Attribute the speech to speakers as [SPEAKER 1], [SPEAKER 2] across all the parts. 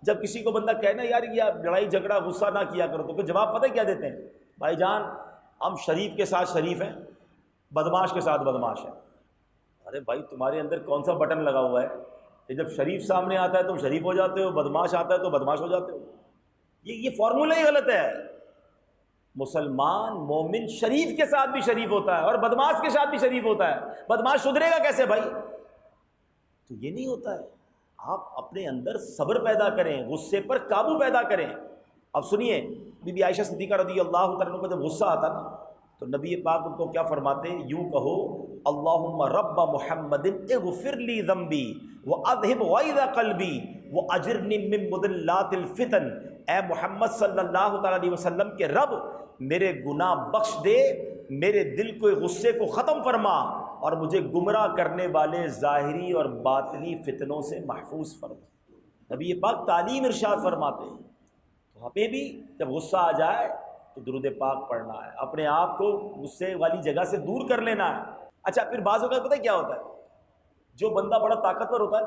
[SPEAKER 1] جب کسی کو بندہ کہنا یار یہ لڑائی جھگڑا غصہ نہ کیا کرو، تو پھر جواب پتہ کیا دیتے ہیں؟ بھائی جان ہم شریف کے ساتھ شریف ہیں، بدماش کے ساتھ بدماش ہیں۔ ارے بھائی تمہارے اندر کون سا بٹن لگا ہوا ہے کہ جب شریف سامنے آتا ہے تم شریف ہو جاتے ہو، بدماش آتا ہے تو بدماش ہو جاتے ہو؟ یہ فارمولہ ہی غلط ہے۔ مسلمان مومن شریف کے ساتھ بھی شریف ہوتا ہے اور بدماش کے ساتھ بھی شریف ہوتا ہے، بدماش سدھرے گا کیسے بھائی؟ تو یہ نہیں ہوتا ہے۔ آپ اپنے اندر صبر پیدا کریں، غصے پر قابو پیدا کریں۔ اب سنیے، بی بی عائشہ صدیقہ رضی اللہ تعالیٰ عنہ کو جب غصہ آتا نا تو نبی پاک ان کو کیا فرماتے؟ یوں کہو اللہم رب محمد اغفر لی ذنبی واذہب غیظ قلبی واجرنی من مضلات الفتن۔ اے محمد صلی اللہ تعالیٰ علیہ وسلم کے رب، میرے گناہ بخش دے، میرے دل کو غصے کو ختم فرما اور مجھے گمراہ کرنے والے ظاہری اور باطنی فتنوں سے محفوظ فرما۔ نبی پاک تعلیم ارشاد فرماتے ہیں۔ تو ہمیں بھی جب غصہ آ جائے تو درود پاک پڑھنا ہے، اپنے آپ کو غصے والی جگہ سے دور کر لینا ہے۔ اچھا پھر بعض اوقات پتہ ہے کیا ہوتا ہے؟ جو بندہ بڑا طاقتور ہوتا ہے،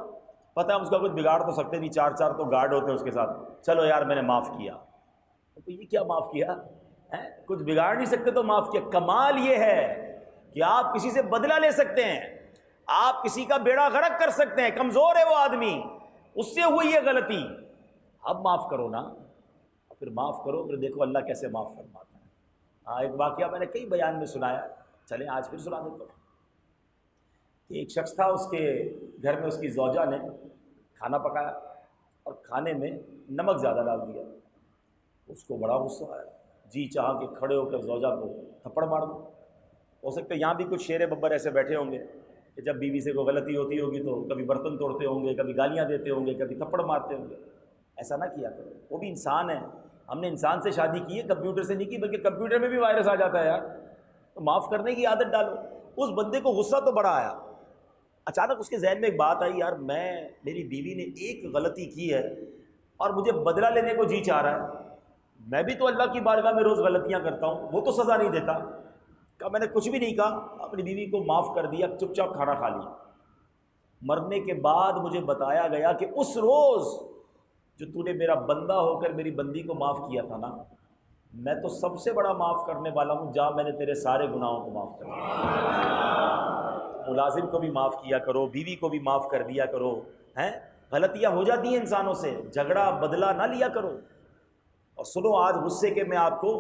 [SPEAKER 1] پتہ ہے ہم اس کا کچھ بگاڑ تو سکتے نہیں، چار تو گارڈ ہوتے ہیں اس کے ساتھ، چلو یار میں نے معاف کیا۔ تو یہ کیا معاف کیا ہے؟ کچھ بگاڑ نہیں سکتے تو معاف کیا۔ کمال یہ ہے کہ آپ کسی سے بدلہ لے سکتے ہیں، آپ کسی کا بیڑا غرق کر سکتے ہیں۔ کمزور ہے وہ آدمی، اس سے ہوئی یہ غلطی، اب معاف کرو نا، پھر معاف کرو، پھر دیکھو اللہ کیسے معاف فرماتا ہے۔ ہاں ایک واقعہ میں نے کئی بیان میں سنایا، چلیں آج پھر سنا دیتا ہوں۔ ایک شخص تھا، اس کے گھر میں اس کی زوجہ نے کھانا پکایا اور کھانے میں نمک زیادہ ڈال دیا۔ اس کو بڑا غصہ آیا، جی چاہا کہ کھڑے ہو کر زوجہ کو تھپڑ مار دو۔ ہو سکتا ہے یہاں بھی کچھ شیر ببر ایسے بیٹھے ہوں گے کہ جب بیوی سے کوئی غلطی ہوتی ہوگی تو کبھی برتن توڑتے ہوں گے، کبھی گالیاں دیتے ہوں گے، کبھی تھپڑ مارتے ہوں گے۔ ایسا نہ کیا کرو، وہ بھی انسان ہے، ہم نے انسان سے شادی کی ہے، کمپیوٹر سے نہیں کی، بلکہ کمپیوٹر میں بھی وائرس آ جاتا ہے یار، تو معاف کرنے کی عادت ڈالو۔ اس بندے کو غصہ تو بڑا آیا، اچانک اس کے ذہن میں ایک بات آئی، یار میری بیوی نے ایک غلطی کی ہے اور مجھے بدلہ لینے کو جی چاہ رہا ہے، میں بھی تو اللہ کی بارگاہ میں روز غلطیاں کرتا ہوں، وہ تو سزا نہیں دیتا۔ کہا میں نے کچھ بھی نہیں کہا، اپنی بیوی کو معاف کر دیا، چپ چاپ کھانا کھا لیا۔ مرنے کے بعد مجھے بتایا گیا کہ اس روز جو تو نے میرا بندہ ہو کر میری بندی کو معاف کیا تھا نا، میں تو سب سے بڑا معاف کرنے والا ہوں، جا میں نے تیرے سارے گناہوں کو معاف کر دیا۔ ملازم کو بھی معاف کیا کرو، بیوی کو بھی معاف کر دیا کرو، ہیں غلطیاں ہو جاتی ہیں انسانوں سے، جھگڑا بدلہ نہ لیا کرو۔ اور سنو آج غصے کے میں آپ کو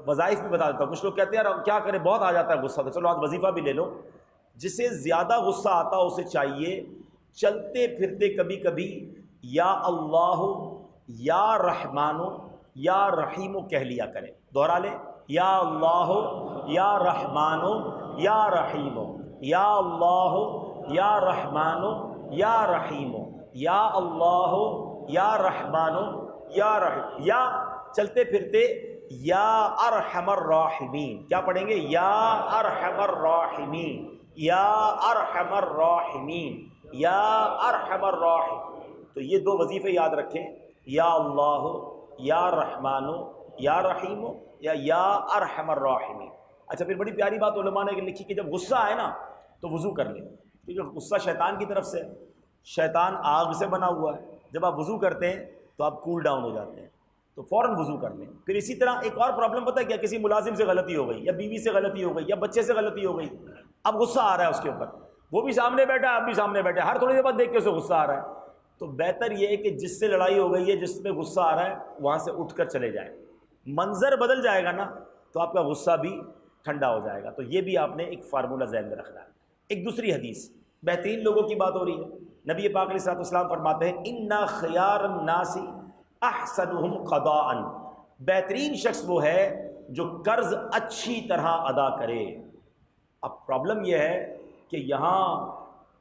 [SPEAKER 1] وظائف بھی بتا دیتا ہوں۔ کچھ لوگ کہتے ہیں یار کیا کرے، بہت آ جاتا ہے غصہ، تو چلو آج وظیفہ بھی لے لو۔ جسے زیادہ غصہ آتا اسے چاہیے چلتے پھرتے کبھی کبھی یا اللہ یا رحمانو یا رحیمو کہہ لیا کرے۔ دوہرا لے، یا اللہ یا رحمانو یا رحیمو، یا اللہ یا رحمانو یا رحیمو، یا اللہ یا رحمانو یا رحیم، یا چلتے پھرتے یا ارحم الراحمین۔ کیا پڑھیں گے؟ یا ارحم الراحمین، یا ارحم الراحمین، یا ارحم الراحمین۔ تو یہ دو وظیفے یاد رکھیں، یا اللہ یا رحمانو یا رحیمو، یا ارحم الراحمین۔ اچھا پھر بڑی پیاری بات علماء نے لکھی کہ جب غصہ آئے نا تو وضو کر لیں، کیونکہ غصہ شیطان کی طرف سے، شیطان آگ سے بنا ہوا ہے، جب آپ وضو کرتے ہیں تو آپ کول ڈاؤن ہو جاتے ہیں، تو فوراً وضو کر لیں۔ پھر اسی طرح ایک اور پرابلم پتہ ہے کیا؟ کسی ملازم سے غلطی ہو گئی، یا بیوی سے غلطی ہو گئی، یا بچے سے غلطی ہو گئی، اب غصہ آ رہا ہے اس کے اوپر، وہ بھی سامنے بیٹھا ہے، آپ بھی سامنے بیٹھے، ہر تھوڑی دیر بعد دیکھ کے اسے غصہ آ رہا ہے، تو بہتر یہ ہے کہ جس سے لڑائی ہو گئی ہے، جس میں غصہ آ رہا ہے، وہاں سے اٹھ کر چلے جائیں۔ منظر بدل جائے گا نا تو آپ کا غصہ بھی ٹھنڈا ہو جائے گا۔ تو یہ بھی آپ نے ایک فارمولہ ذہن میں رکھنا ہے۔ ایک دوسری حدیث، بہترین لوگوں کی بات ہو رہی ہے، نبی پاک علیہ الصلوۃ والسلام فرماتے ہیں اِنَّ خِيَارَ النَّاسِ احسنُهُمْ قضاءً، بہترین شخص وہ ہے جو قرض اچھی طرح ادا کرے۔ اب پرابلم یہ ہے کہ یہاں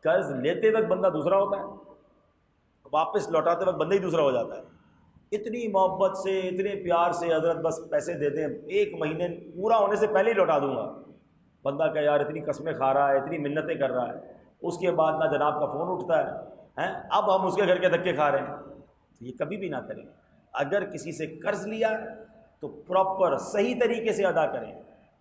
[SPEAKER 1] قرض لیتے وقت بندہ دوسرا ہوتا ہے، واپس لوٹاتے وقت بندہ ہی دوسرا ہو جاتا ہے۔ اتنی محبت سے، اتنے پیار سے حضرت بس پیسے دے دیں، ایک مہینے پورا ہونے سے پہلے ہی لوٹا دوں گا۔ بندہ کہ یار اتنی قسمیں کھا رہا ہے، اتنی منتیں کر رہا ہے، اس کے بعد نہ جناب کا فون اٹھتا ہے، اب ہم اس کے گھر کے دھکے کھا رہے ہیں۔ تو یہ کبھی بھی نہ کریں۔ اگر کسی سے قرض لیا تو پراپر صحیح طریقے سے ادا کریں۔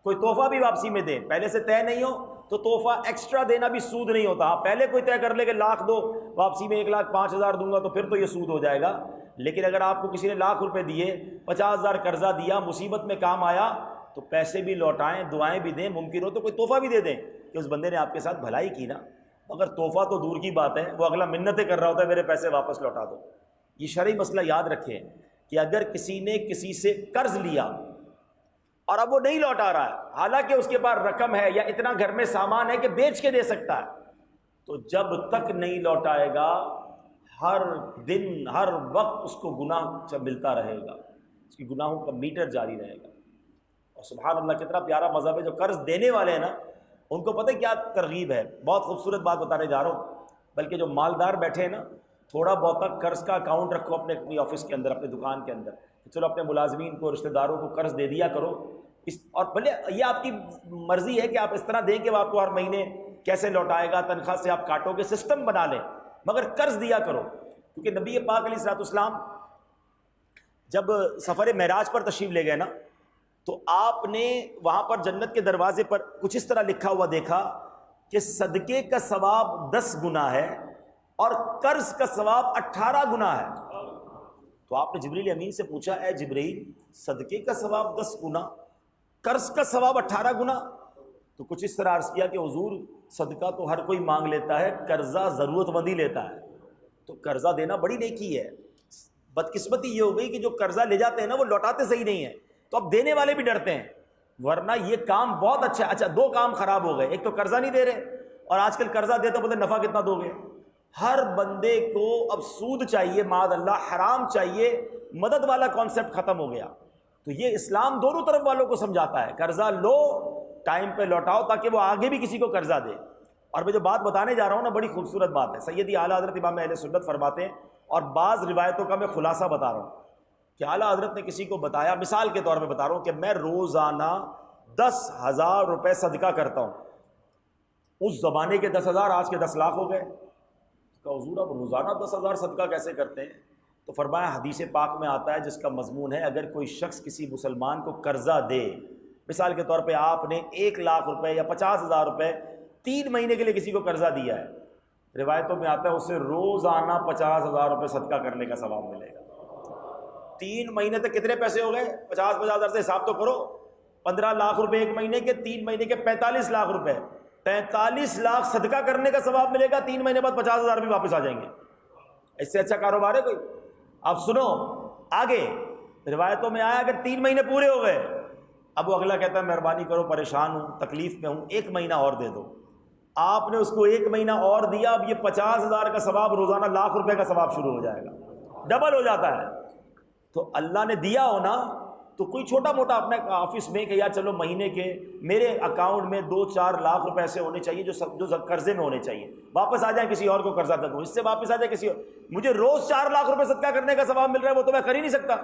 [SPEAKER 1] کوئی تحفہ بھی واپسی میں دیں، پہلے سے طے نہیں ہو تو تحفہ ایکسٹرا دینا بھی سود نہیں ہوتا. آپ پہلے کوئی طے کر لے کہ لاکھ دو, واپسی میں 1,05,000 دوں گا, تو پھر تو یہ سود ہو جائے گا. لیکن اگر آپ کو کسی نے لاکھ روپے دیے, 50,000 قرضہ دیا, مصیبت میں کام آیا, تو پیسے بھی لوٹائیں, دعائیں بھی دیں, ممکن ہو تو کوئی تحفہ بھی دے دیں کہ اس بندے نے آپ کے ساتھ بھلائی کی نا. مگر تحفہ تو دور کی بات ہے, وہ اگلا منتیں کر رہا ہوتا ہے میرے پیسے واپس لوٹا دو. یہ شرعی مسئلہ یاد رکھیں کہ اگر کسی نے کسی سے قرض لیا اور اب وہ نہیں لوٹا رہا ہے, حالانکہ اس کے پاس رقم ہے یا اتنا گھر میں سامان ہے کہ بیچ کے دے سکتا ہے, تو جب تک نہیں لوٹائے گا ہر دن ہر وقت اس کو گناہ ملتا رہے گا, اس کی گناہوں کا میٹر جاری رہے گا. اور سبحان اللہ کتنا پیارا مذہب ہے. جو قرض دینے والے ہیں نا, ان کو پتہ کیا ترغیب ہے, بہت خوبصورت بات بتانے جا رہا ہوں. بلکہ جو مالدار بیٹھے ہیں نا, تھوڑا بہت قرض کا اکاؤنٹ رکھو اپنی آفس کے اندر, اپنے دکان کے اندر, چلو اپنے ملازمین کو, رشتہ داروں کو قرض دے دیا کرو. اور بھلے یہ آپ کی مرضی ہے کہ آپ اس طرح دیں کہ وہ آپ کو ہر مہینے کیسے لوٹائے گا, تنخواہ سے آپ کاٹو گے, سسٹم بنا لیں, مگر قرض دیا کرو. کیونکہ نبی پاک علیہ الصلوۃ والسلام جب سفر معراج پر تشریف لے گئے نا, تو آپ نے وہاں پر جنت کے دروازے پر کچھ اس طرح لکھا ہوا دیکھا کہ صدقے کا ثواب 10 گنا ہے اور قرض کا ثواب 18 گنا ہے. تو آپ نے جبریل امین سے پوچھا, اے جبریل, صدقے کا ثواب 10 گنا, قرض کا ثواب 18 گنا؟ تو کچھ اس طرح عرض کیا کہ حضور, صدقہ تو ہر کوئی مانگ لیتا ہے, قرضہ ضرورت مندی لیتا ہے, تو قرضہ دینا بڑی نیکی ہے. بدقسمتی یہ ہو گئی کہ جو قرضہ لے جاتے ہیں نا, وہ لوٹاتے صحیح نہیں ہیں, تو اب دینے والے بھی ڈرتے ہیں. ورنہ یہ کام بہت اچھا ہے. اچھا, 2 کام خراب ہو گئے, ایک تو قرضہ نہیں دے رہے, اور آج کل قرضہ دیتے بولتے نفع کتنا دو گے. ہر بندے کو اب سود چاہیے, معاذ اللہ حرام چاہیے, مدد والا کانسیپٹ ختم ہو گیا. تو یہ اسلام دونوں طرف والوں کو سمجھاتا ہے, قرضہ لو, ٹائم پہ لوٹاؤ, تاکہ وہ آگے بھی کسی کو قرضہ دے. اور میں جو بات بتانے جا رہا ہوں نا, بڑی خوبصورت بات ہے. سیدی اعلیٰ حضرت امام اہل سنت فرماتے ہیں, اور بعض روایتوں کا میں خلاصہ بتا رہا ہوں کہ اعلیٰ حضرت نے کسی کو بتایا, مثال کے طور پہ بتا رہا ہوں, کہ میں روزانہ 10,000 روپے صدقہ کرتا ہوں. اس زمانے کے 10,000 آج کے 10 لاکھ ہو گئے. کہ حضور آپ روزانہ 10,000 صدقہ کیسے کرتے ہیں؟ تو فرمایا حدیث پاک میں آتا ہے جس کا مضمون ہے, اگر کوئی شخص کسی مسلمان کو قرضہ دے, مثال کے طور پہ آپ نے 1 لاکھ روپے یا 50,000 روپے 3 مہینے کے لیے کسی کو قرضہ دیا ہے, روایتوں میں آتا ہے اسے روزانہ 50,000 روپے صدقہ کرنے کا ثواب ملے گا. 3 مہینے تک کتنے پیسے ہو گئے؟ 50,000 سے حساب تو کرو, 15 لاکھ روپے 1 مہینے کے, 3 مہینے کے 45 لاکھ روپے, 45 لاکھ صدقہ کرنے کا ثواب ملے گا. 3 مہینے بعد 50,000 بھی واپس آ جائیں گے. اس سے اچھا کاروبار ہے کوئی؟ اب سنو آگے, روایتوں میں آیا اگر 3 مہینے پورے ہو گئے, اب وہ اگلا کہتا ہے مہربانی کرو, پریشان ہوں, تکلیف میں ہوں, 1 مہینہ اور دے دو. آپ نے اس کو 1 مہینہ اور دیا, اب یہ 50,000 کا ثواب روزانہ لاکھ روپے کا ثواب شروع ہو جائے گا, ڈبل ہو جاتا ہے. تو اللہ نے دیا ہو نا, تو کوئی چھوٹا موٹا اپنے آفس میں کہ یار چلو مہینے کے میرے اکاؤنٹ میں 2-4 لاکھ روپے ایسے ہونے چاہیے جو قرضے میں ہونے چاہیے, واپس آ جائیں, کسی اور کو قرضہ دے دوں, اس سے واپس آ جائے کسی اور. مجھے روز 4 لاکھ روپے صدقہ کرنے کا ثواب مل رہا ہے, وہ تو میں کر ہی نہیں سکتا.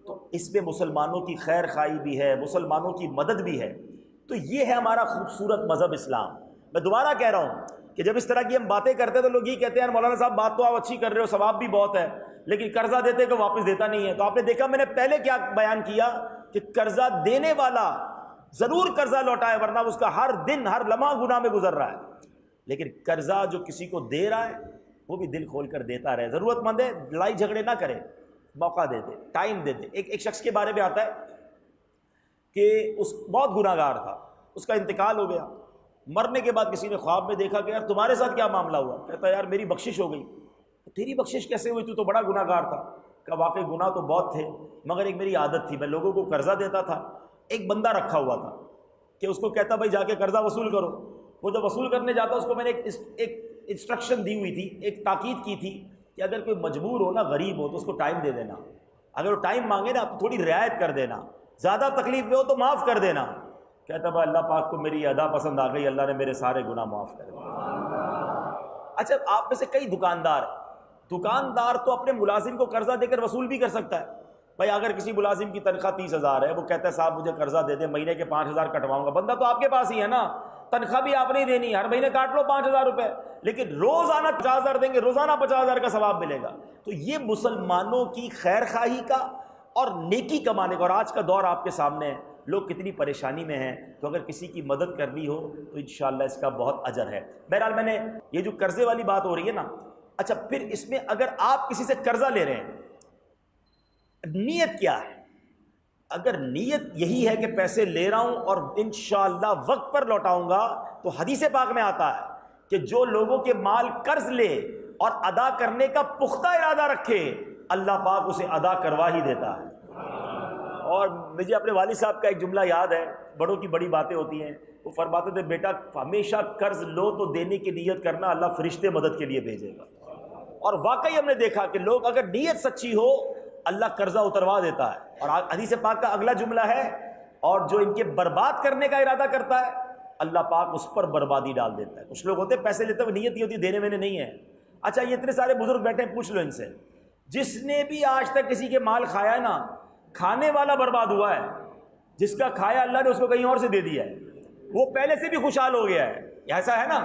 [SPEAKER 1] تو اس میں مسلمانوں کی خیر خواہی بھی ہے, مسلمانوں کی مدد بھی ہے. تو یہ ہے ہمارا خوبصورت مذہب اسلام. میں دوبارہ کہہ رہا ہوں کہ جب اس طرح کی ہم باتیں کرتے ہیں تو لوگ یہ کہتے ہیں مولانا صاحب بات تو آپ اچھی کر رہے ہو, ثواب بھی بہت ہے, لیکن قرضہ دیتے کہ واپس دیتا نہیں ہے. تو آپ نے دیکھا میں نے پہلے کیا بیان کیا کہ قرضہ دینے والا ضرور قرضہ لوٹائے, ورنہ اس کا ہر دن ہر لمحہ گناہ میں گزر رہا ہے. لیکن قرضہ جو کسی کو دے رہا ہے وہ بھی دل کھول کر دیتا رہے, ضرورت مند ہے, لڑائی جھگڑے نہ کرے, موقع دے دے, ٹائم دے دے. ایک شخص کے بارے میں آتا ہے کہ اس بہت گناہ گار تھا, اس کا انتقال ہو گیا. مرنے کے بعد کسی نے خواب میں دیکھا کہ یار تمہارے ساتھ کیا معاملہ ہوا؟ کہتا یار میری بخشش ہو گئی. تیری بخشش کیسے ہوئی؟ تو بڑا گناہ گار تھا. کہ واقعی گناہ تو بہت تھے, مگر ایک میری عادت تھی, میں لوگوں کو قرضہ دیتا تھا. ایک بندہ رکھا ہوا تھا کہ اس کو کہتا بھائی جا کے قرضہ وصول کرو. وہ جب وصول کرنے جاتا اس کو میں نے ایک انسٹرکشن دی ہوئی تھی, ایک تاکید کی تھی کہ اگر کوئی مجبور ہو نا, غریب ہو, تو اس کو ٹائم دے دینا. اگر وہ ٹائم مانگے نا تو تھوڑی رعایت کر دینا, زیادہ تکلیف میں ہو تو معاف کر دینا. کہتا بھائی اللہ پاک کو میری ادا پسند آ گئی, اللہ نے میرے سارے گناہ معاف کر دیے. اچھا آپ میں سے کئی دکاندار ہیں, دکاندار تو اپنے ملازم کو قرضہ دے کر وصول بھی کر سکتا ہے. بھائی اگر کسی ملازم کی تنخواہ 30,000 ہے, وہ کہتا ہے صاحب مجھے قرضہ دے دیں, مہینے کے 5,000 کٹواؤں گا. بندہ تو آپ کے پاس ہی ہے نا, تنخواہ بھی آپ نہیں دینی, ہر مہینے کاٹ لو 5,000 روپے, لیکن روزانہ 50,000 دیں گے, روزانہ 50,000 کا ثواب ملے گا. تو یہ مسلمانوں کی خیر خواہی کا اور نیکی کمانے کا. اور آج کا دور آپ کے سامنے ہے, لوگ کتنی پریشانی میں ہیں، تو اگر کسی کی مدد کرنی ہو تو انشاءاللہ اس کا بہت اجر ہے۔ بہرحال میں نے یہ جو قرضے والی بات ہو رہی ہے نا، اچھا پھر اس میں اگر آپ کسی سے قرضہ لے رہے ہیں، نیت کیا ہے؟ اگر نیت یہی ہے کہ پیسے لے رہا ہوں اور انشاءاللہ وقت پر لوٹاؤں گا، تو حدیث پاک میں آتا ہے کہ جو لوگوں کے مال قرض لے اور ادا کرنے کا پختہ ارادہ رکھے، اللہ پاک اسے ادا کروا ہی دیتا ہے۔ اور مجھے اپنے والد صاحب کا ایک جملہ یاد ہے، بڑوں کی بڑی باتیں ہوتی ہیں، وہ فرماتے تھے بیٹا ہمیشہ قرض لو تو دینے کی نیت کرنا، اللہ فرشتے مدد کے لیے بھیجے گا۔ اور واقعی ہم نے دیکھا کہ لوگ اگر نیت سچی ہو اللہ قرضہ اتروا دیتا ہے۔ اور حدیث پاک کا اگلا جملہ ہے، اور جو ان کے برباد کرنے کا ارادہ کرتا ہے اللہ پاک اس پر بربادی ڈال دیتا ہے۔ کچھ لوگ ہوتے ہیں پیسے لیتے ہوئے نیت نہیں ہوتی، دینے میں نہیں ہے۔ اچھا یہ اتنے سارے بزرگ بیٹھے ہیں، پوچھ لو ان سے، جس نے بھی آج تک کسی کے مال کھایا ہے نا، کھانے والا برباد ہوا ہے، جس کا کھایا اللہ نے اس کو کہیں اور سے دے دیا ہے، وہ پہلے سے بھی خوشحال ہو گیا ہے۔ ایسا ہے نا،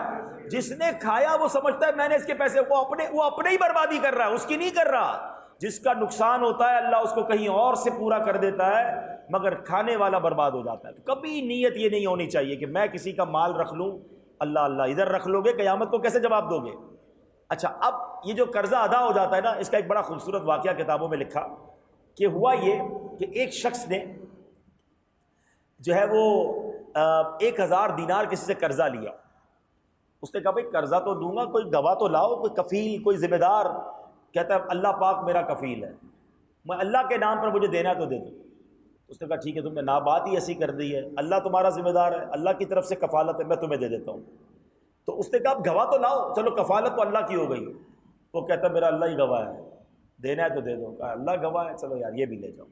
[SPEAKER 1] جس نے کھایا وہ سمجھتا ہے میں نے اس کے پیسے، وہ اپنے ہی بربادی کر رہا ہے، اس کی نہیں کر رہا۔ جس کا نقصان ہوتا ہے اللہ اس کو کہیں اور سے پورا کر دیتا ہے، مگر کھانے والا برباد ہو جاتا ہے۔ تو کبھی نیت یہ نہیں ہونی چاہیے کہ میں کسی کا مال رکھ لوں، اللہ ادھر رکھ لو گے، قیامت کو کیسے جواب دو گے؟ اچھا اب یہ جو قرضہ ادا ہو جاتا ہے نا، اس کا ایک بڑا خوبصورت واقعہ کتابوں میں لکھا کہ ہوا یہ کہ ایک شخص نے جو ہے وہ 1000 دینار کسی سے قرضہ لیا۔ اس نے کہا بھائی قرضہ تو دوں گا، کوئی گواہ تو لاؤ، کوئی کفیل، کوئی ذمہ دار۔ کہتا ہے اللہ پاک میرا کفیل ہے، میں اللہ کے نام پر مجھے دینا تو دے دو۔ اس نے کہا ٹھیک ہے، تم نے بات ہی ایسی کر دی ہے، اللہ تمہارا ذمہ دار ہے، اللہ کی طرف سے کفالت ہے، میں تمہیں دے دیتا ہوں۔ تو اس نے کہا اب گواہ تو لاؤ، چلو کفالت تو اللہ کی ہو گئی۔ وہ کہتا ہے میرا اللہ ہی گواہ ہے، دینا ہے تو دے دو۔ کہا اللہ گواہ ہے، چلو یار یہ بھی لے جاؤ۔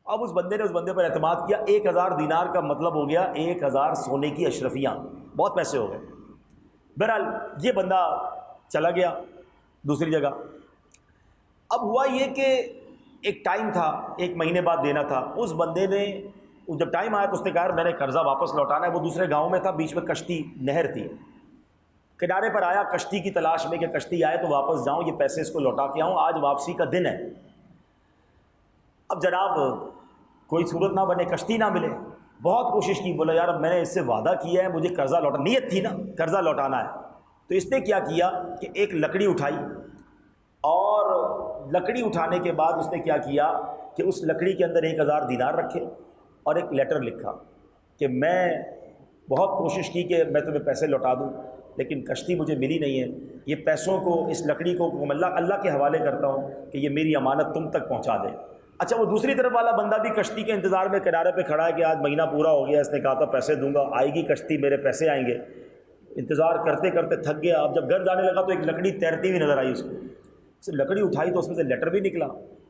[SPEAKER 1] اب اس بندے نے اس بندے پر اعتماد کیا۔ 1000 دینار کا مطلب ہو گیا 1000 سونے کی اشرفیاں، بہت پیسے ہو گئے۔ بہرحال یہ بندہ چلا گیا دوسری جگہ۔ اب ہوا یہ کہ ایک ٹائم تھا، 1 مہینے بعد دینا تھا۔ اس بندے نے جب ٹائم آیا تو اس نے کہا میرے قرضہ واپس لوٹانا ہے۔ وہ دوسرے گاؤں میں تھا، بیچ میں کشتی نہر تھی، کنارے پر آیا کشتی کی تلاش میں کہ کشتی آئے تو واپس جاؤں، یہ پیسے اس کو لوٹا کے آؤں، آج واپسی کا دن ہے۔ اب جناب کوئی صورت نہ بنے، کشتی نہ ملے، بہت کوشش کی، بولا یار اب میں نے اس سے وعدہ کیا ہے، مجھے قرضہ لوٹا، نیت تھی نا قرضہ لوٹانا ہے۔ تو اس نے کیا کیا کہ ایک لکڑی اٹھائی، اور لکڑی اٹھانے کے بعد اس نے کیا کیا کہ اس لکڑی کے اندر 1000 دینار رکھے اور ایک لیٹر لکھا کہ میں بہت کوشش کی کہ میں تمہیں پیسے لوٹا دوں، لیکن کشتی مجھے ملی نہیں ہے، یہ پیسوں کو، اس لکڑی کو اللہ کے حوالے کرتا ہوں کہ یہ میری امانت تم تک پہنچا دے۔ اچھا وہ دوسری طرف والا بندہ بھی کشتی کے انتظار میں کنارے پہ کھڑا ہے کہ آج مہینہ پورا ہو گیا، اس نے کہا تھا پیسے دوں گا، آئے گی کشتی، میرے پیسے آئیں گے۔ انتظار کرتے کرتے تھک گیا۔ اب جب گھر جانے لگا تو ایک لکڑی تیرتی ہوئی نظر آئی اس کو۔ لکڑی اٹھائی تو اس میں سے لیٹر بھی نکلا،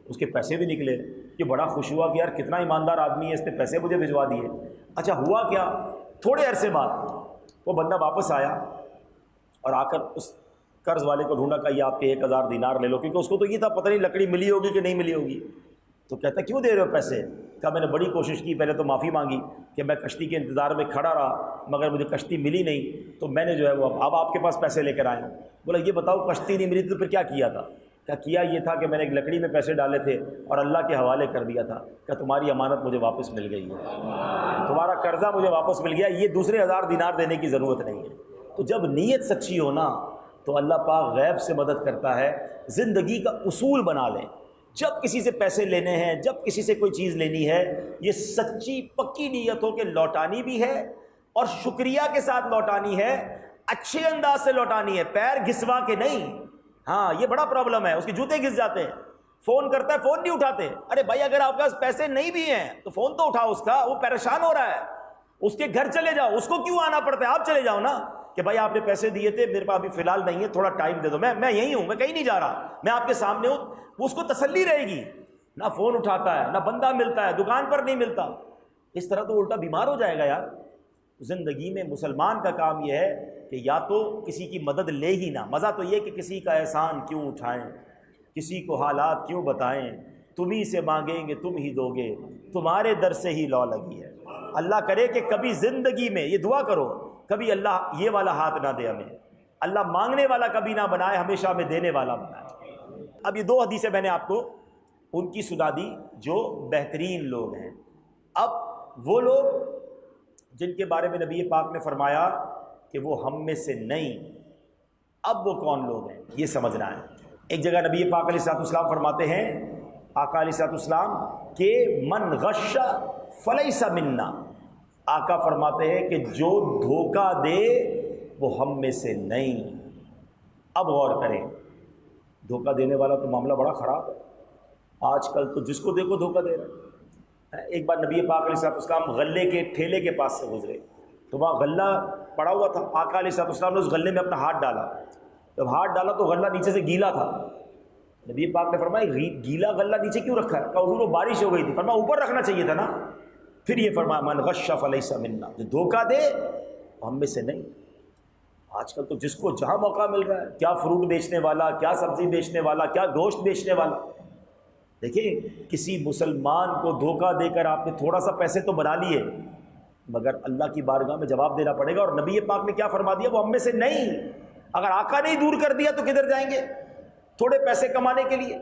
[SPEAKER 1] اس کے پیسے بھی نکلے۔ یہ بڑا خوش ہوا کہ یار کتنا ایماندار آدمی ہے، اس نے پیسے مجھے بھجوا دیے۔ اچھا ہوا کیا، تھوڑے عرصے بعد وہ بندہ واپس آیا اور آ کر اس قرض والے کو ڈھونڈا، کہ یہ آپ کے 1000 دینار لے لو، کیونکہ اس کو تو یہ تھا پتہ نہیں لکڑی ملی ہوگی کہ نہیں ملی ہوگی۔ تو کہتا کیوں دے رہے ہو پیسے؟ کہا میں نے بڑی کوشش کی، پہلے تو معافی مانگی کہ میں کشتی کے انتظار میں کھڑا رہا، مگر مجھے کشتی ملی نہیں، تو میں نے جو ہے وہ اب آپ کے پاس پیسے لے کر آیا ہوں۔ بولا یہ بتاؤ کشتی نہیں ملی تو پھر کیا کیا تھا؟ کیا یہ تھا کہ میں نے ایک لکڑی میں پیسے ڈالے تھے اور اللہ کے حوالے کر دیا تھا، کہ تمہاری امانت مجھے واپس مل گئی ہے، تمہارا قرضہ مجھے واپس مل گیا، یہ دوسرے 1000 دینار دینے کی ضرورت نہیں ہے۔ تو جب نیت سچی ہو نا تو اللہ پاک غیب سے مدد کرتا ہے۔ زندگی کا اصول بنا لیں، جب کسی سے پیسے لینے ہیں، جب کسی سے کوئی چیز لینی ہے، یہ سچی پکی نیت ہو کہ لوٹانی بھی ہے اور شکریہ کے ساتھ لوٹانی ہے، اچھے انداز سے لوٹانی ہے، پیر گھسوا کے نہیں۔ ہاں یہ بڑا پرابلم ہے، اس کے جوتے گھس جاتے ہیں، فون کرتا ہے فون نہیں اٹھاتے۔ ارے بھائی اگر آپ کے پاس پیسے نہیں بھی ہیں تو فون تو اٹھاؤ اس کا، وہ پریشان ہو رہا ہے، اس کے گھر چلے جاؤ، اس کو کیوں آنا پڑتا ہے، آپ چلے جاؤ نا کہ بھائی آپ نے پیسے دیے تھے، میرے پاس ابھی فی الحال نہیں ہے، تھوڑا ٹائم دے دو، میں یہی ہوں، میں کہیں نہیں جا رہا، میں آپ کے سامنے ہوں۔ وہ اس کو تسلی رہے گی، نہ فون اٹھاتا ہے، نہ بندہ ملتا ہے، دکان پر نہیں ملتا، اس طرح تو الٹا بیمار ہو جائے گا یار۔ زندگی میں مسلمان کا کام یہ ہے کہ یا تو کسی کی مدد لے ہی نہ، مزہ تو یہ کہ کسی کا احسان کیوں اٹھائیں، کسی کو حالات کیوں بتائیں، تم ہی سے مانگیں گے تم ہی دو گے، تمہارے در سے ہی لو لگی ہے۔ اللہ کرے کہ کبھی زندگی میں یہ دعا کرو، کبھی اللہ یہ والا ہاتھ نہ دے ہمیں، اللہ مانگنے والا کبھی نہ بنائے، ہمیشہ ہمیں دینے والا بنائے۔ اب یہ 2 حدیثیں میں نے آپ کو ان کی سنا دی جو بہترین لوگ ہیں۔ اب وہ لوگ جن کے بارے میں نبی پاک نے فرمایا کہ وہ ہم میں سے نہیں، اب وہ کون لوگ ہیں یہ سمجھنا ہے۔ ایک جگہ نبی پاک علیہ الصلوۃ والسلام فرماتے ہیں، آقا علیہ الصلوۃ والسلام، کہ من غش فلیس منا، آقا فرماتے ہیں کہ جو دھوکہ دے وہ ہم میں سے نہیں۔ اب غور کریں، دھوکہ دینے والا تو معاملہ بڑا خراب ہے، آج کل تو جس کو دیکھو دھوکہ دے رہا ہے۔ ایک بار نبی پاک علیہ الصلوۃ والسلام غلے کے ٹھیلے کے پاس سے گزرے تو وہاں غلہ پڑا ہوا تھا، آقا علیہ الصلوۃ والسلام نے اس غلے میں اپنا ہاتھ ڈالا، جب ہاتھ ڈالا تو غلہ نیچے سے گیلا تھا۔ نبی پاک نے فرمایا گیلا غلہ نیچے کیوں رکھا ہے؟ کہا حضور وہ بارش ہو گئی تھی۔ فرمایا اوپر رکھنا چاہیے تھا نا۔ پھر یہ فرمایا من غش فلیس منا، جو دھوکہ دے وہ ہم میں سے نہیں۔ آج کل تو جس کو جہاں موقع مل رہا ہے، کیا فروٹ بیچنے والا، کیا سبزی بیچنے والا، کیا گوشت بیچنے والا۔ دیکھیں کسی مسلمان کو دھوکہ دے کر آپ نے تھوڑا سا پیسے تو بنا لیے، مگر اللہ کی بارگاہ میں جواب دینا پڑے گا۔ اور نبی پاک نے کیا فرما دیا؟ وہ ہم میں سے نہیں۔ اگر آقا نے ہی دور کر دیا تو کدھر جائیں گے تھوڑے پیسے کمانے کے لیے؟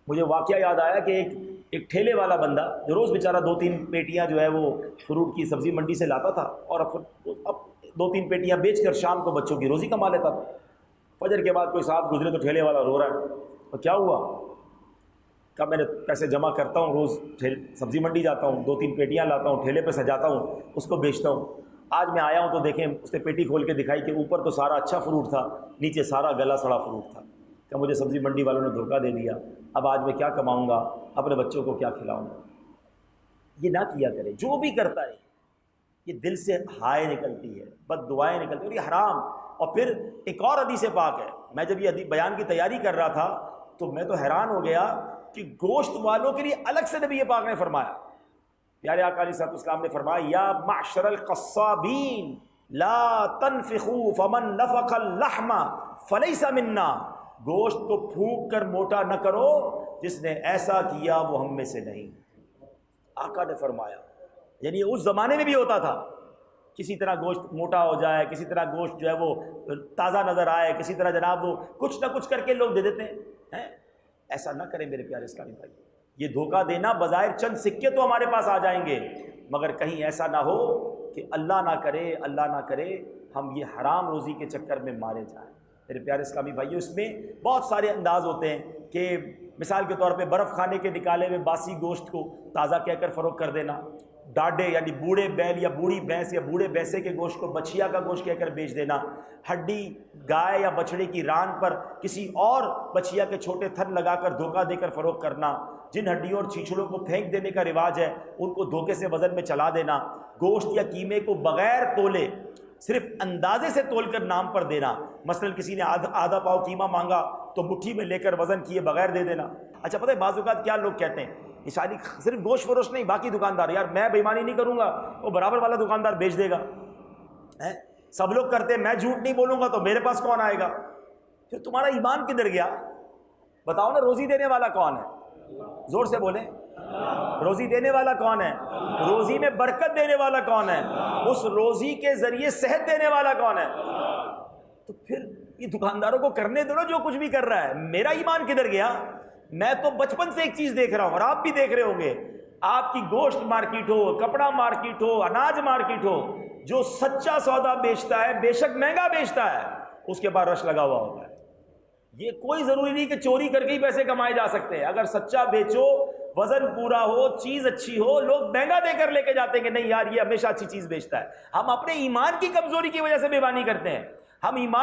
[SPEAKER 1] مجھے واقعہ یاد آیا کہ ایک ٹھیلے والا بندہ جو روز بیچارہ 2-3 پیٹیاں جو ہے وہ فروٹ کی سبزی منڈی سے لاتا تھا، اور اب 2-3 پیٹیاں بیچ کر شام کو بچوں کی روزی کما لیتا تھا۔ فجر کے بعد کوئی صاحب گزرے تو ٹھیلے والا رو رہا ہے، اور کیا ہوا؟ کہا میں نے پیسے جمع کرتا ہوں، روز سبزی منڈی جاتا ہوں، 2-3 پیٹیاں لاتا ہوں، ٹھیلے پہ سجاتا ہوں، اس کو بیچتا ہوں۔ آج میں آیا ہوں تو دیکھیں اس نے پیٹی کھول کے دکھائی کہ اوپر تو سارا اچھا فروٹ تھا، نیچے سارا گلا سڑا فروٹ تھا۔ کہ مجھے سبزی منڈی والوں نے دھوکہ دے دیا، اب آج میں کیا کماؤں گا، اپنے بچوں کو کیا کھلاؤں گا؟ یہ نہ کیا کرے۔ جو بھی کرتا ہے یہ دل سے ہائے نکلتی ہے، بد دعائیں نکلتی ہیں، اور یہ حرام۔ اور پھر ایک اور حدیث پاک ہے، میں جب یہ حدیث بیان کی تیاری کر رہا تھا تو میں تو حیران ہو گیا کہ گوشت والوں کے لیے الگ سے نبی پاک نے فرمایا، پیارے آقا علیہ الصلوۃ والسلام نے فرمایا یا معشر القصابین لا تنفخوا فمن نفخ اللحم فلیس منا، گوشت کو پھونک کر موٹا نہ کرو، جس نے ایسا کیا وہ ہم میں سے نہیں۔ آقا نے فرمایا، یعنی اس زمانے میں بھی ہوتا تھا، کسی طرح گوشت موٹا ہو جائے، کسی طرح گوشت جو ہے وہ تازہ نظر آئے، کسی طرح جناب وہ کچھ نہ کچھ کر کے لوگ دے دیتے ہیں۔ ایسا نہ کریں میرے پیارے اسلامی بھائی۔ یہ دھوکہ دینا بظاہر چند سکے تو ہمارے پاس آ جائیں گے، مگر کہیں ایسا نہ ہو کہ اللہ نہ کرے ہم یہ حرام روزی کے چکر میں مارے جائیں۔ میرے پیارے اسلامی بھائیو، اس میں بہت سارے انداز ہوتے ہیں کہ مثال کے طور پہ برف خانے کے نکالے ہوئے باسی گوشت کو تازہ کہہ کر فروخت کر دینا، ڈاڈے یعنی بوڑھے بیل یا بوڑھی بھینس یا بوڑھے بھینسے کے گوشت کو بچھیا کا گوشت کہہ کر بیچ دینا، ہڈی گائے یا بچڑے کی ران پر کسی اور بچھیا کے چھوٹے تھن لگا کر دھوکہ دے کر فروخت کرنا، جن ہڈیوں اور چھیچڑوں کو پھینک دینے کا رواج ہے ان کو دھوکے سے وزن میں چلا دینا، گوشت یا قیمے کو بغیر تولے صرف اندازے سے تول کر نام پر دینا، مثلا کسی نے آدھا پاؤ قیمہ مانگا تو مٹھی میں لے کر وزن کیے بغیر دے دینا۔ اچھا پتہ ہے بعض اوقات کیا لوگ کہتے ہیں، یہ شادی صرف گوشت فروش نہیں، باقی دکاندار، یار میں بےمانی نہیں کروں گا، وہ برابر والا دکاندار بیچ دے گا، سب لوگ کرتے ہیں، میں جھوٹ نہیں بولوں گا تو میرے پاس کون آئے گا؟ پھر تمہارا ایمان کدھر گیا؟ بتاؤ نا، روزی دینے والا کون ہے؟ زور سے بولیں، روزی دینے والا کون ہے؟ روزی میں برکت دینے والا کون ہے؟ اس روزی کے ذریعے صحت دینے والا کون ہے؟ تو پھر یہ دکانداروں کو کرنے دو نا جو کچھ بھی کر رہا ہے۔ میرا ایمان کدھر گیا؟ میں تو بچپن سے ایک چیز دیکھ رہا ہوں، اور آپ بھی دیکھ رہے ہوں گے، آپ کی گوشت مارکیٹ ہو، کپڑا مارکیٹ ہو، اناج مارکیٹ ہو، جو سچا سودا بیچتا ہے بے شک مہنگا بیچتا ہے، اس کے بعد رش لگا ہوا ہوتا ہے۔ یہ کوئی ضروری نہیں کہ چوری کر کے ہی پیسے کمائے جا سکتے ہیں، اگر سچا بیچو، وزن پورا ہو، چیز اچھی ہو، لوگ مہنگا دے کر لے کے جاتے ہیں کہ نہیں یار یہ ہمیشہ اچھی چیز بیچتا ہے۔ ہم اپنے ایمان کی کمزوری کی وجہ سے بےمانی کرتے ہیں، ہم ایمان